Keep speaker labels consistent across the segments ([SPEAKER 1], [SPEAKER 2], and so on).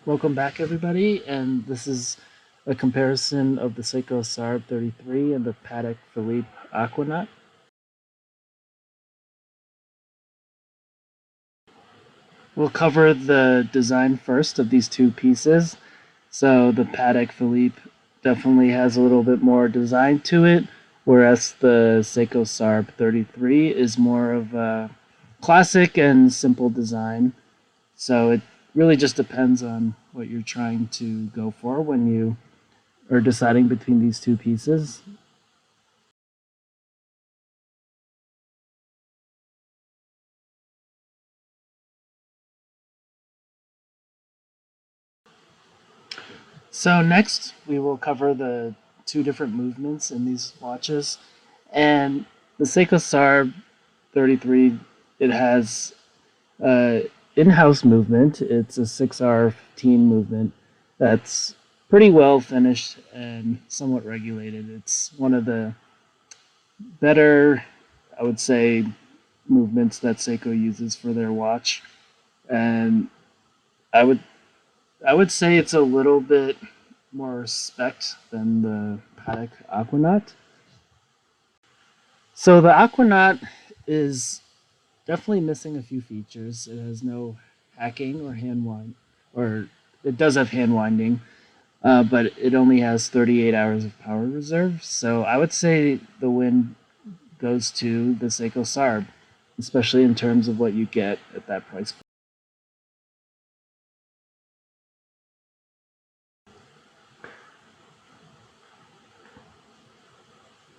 [SPEAKER 1] Welcome back, everybody, and this is a comparison of the Seiko sarb033 and the Patek Philippe Aquanaut. We'll cover the design first of these two pieces. So the Patek Philippe definitely has a little bit more design to it, whereas the Seiko sarb033 is more of a classic and simple design. So it really just depends on what you're trying to go for when you are deciding between these two pieces. So next we will cover the two different movements in these watches. And the Seiko sarb033, it has in-house movement. It's a 6R15 movement that's pretty well finished and somewhat regulated. It's one of the better, I would say, movements that Seiko uses for their watch. And I would I would say it's a little bit more spec than the Patek Aquanaut. So the Aquanaut is definitely missing a few features. It has no hacking or hand wind, or it does have hand winding, but it only has 38 hours of power reserve. So I would say the win goes to the Seiko Sarb, especially in terms of what you get at that price point.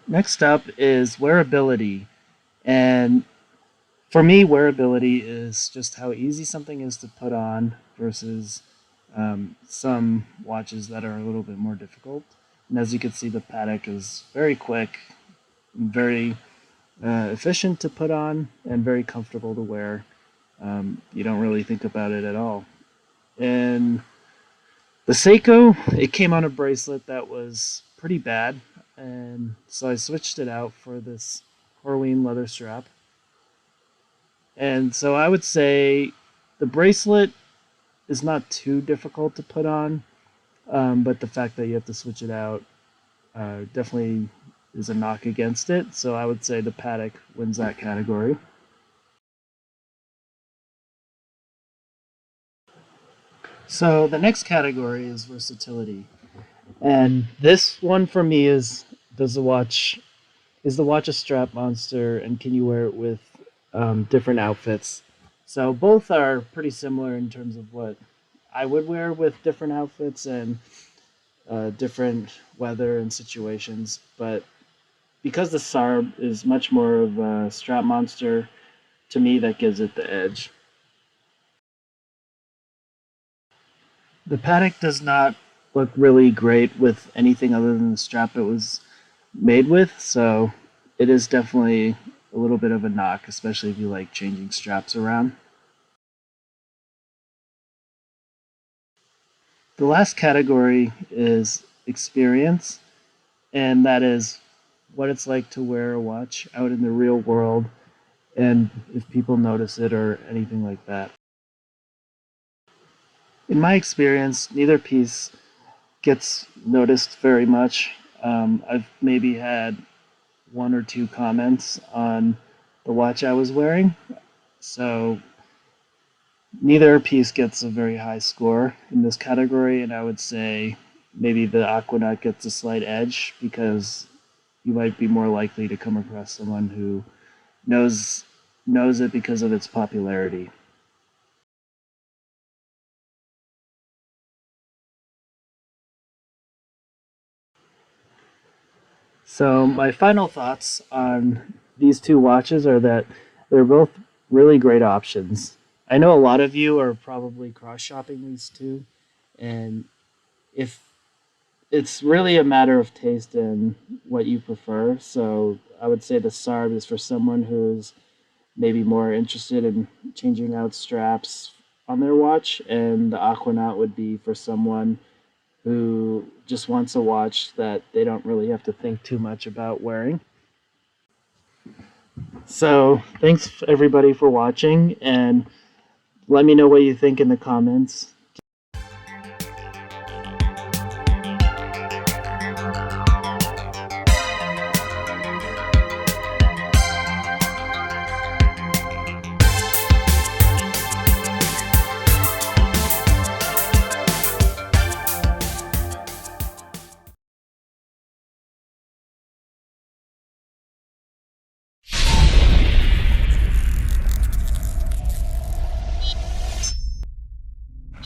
[SPEAKER 1] Next up is wearability. And for me, wearability is just how easy something is to put on versus some watches that are a little bit more difficult. And as you can see, the Patek is very quick, very efficient to put on, and very comfortable to wear. You don't really think about it at all. And the Seiko, it came on a bracelet that was pretty bad, and so I switched it out for this Horween leather strap. And so I would say the bracelet is not too difficult to put on, but the fact that you have to switch it out definitely is a knock against it. So I would say the Patek wins that category. So the next category is versatility, and this one for me is: does the watch is the watch a strap monster, and can you wear it with different outfits? So both are pretty similar in terms of what I would wear with different outfits and different weather and situations. But because the Sarb is much more of a strap monster, to me that gives it the edge. The Patek does not look really great with anything other than the strap it was made with, so it is definitely a little bit of a knock, especially if you like changing straps around. The last category is experience, and that is what it's like to wear a watch out in the real world and if people notice it or anything like that. In my experience, neither piece gets noticed very much. I've maybe had one or two comments on the watch I was wearing, so neither piece gets a very high score in this category, and I would say maybe the Aquanaut gets a slight edge because you might be more likely to come across someone who knows knows it because of its popularity. So my final thoughts on these two watches are that they're both really great options. I know a lot of you are probably cross shopping these two, and if it's really a matter of taste and what you prefer. So I would say the Sarb is for someone who's maybe more interested in changing out straps on their watch, and the Aquanaut would be for someone who just wants a watch that they don't really have to think too much about wearing. So thanks everybody for watching, and let me know what you think in the comments.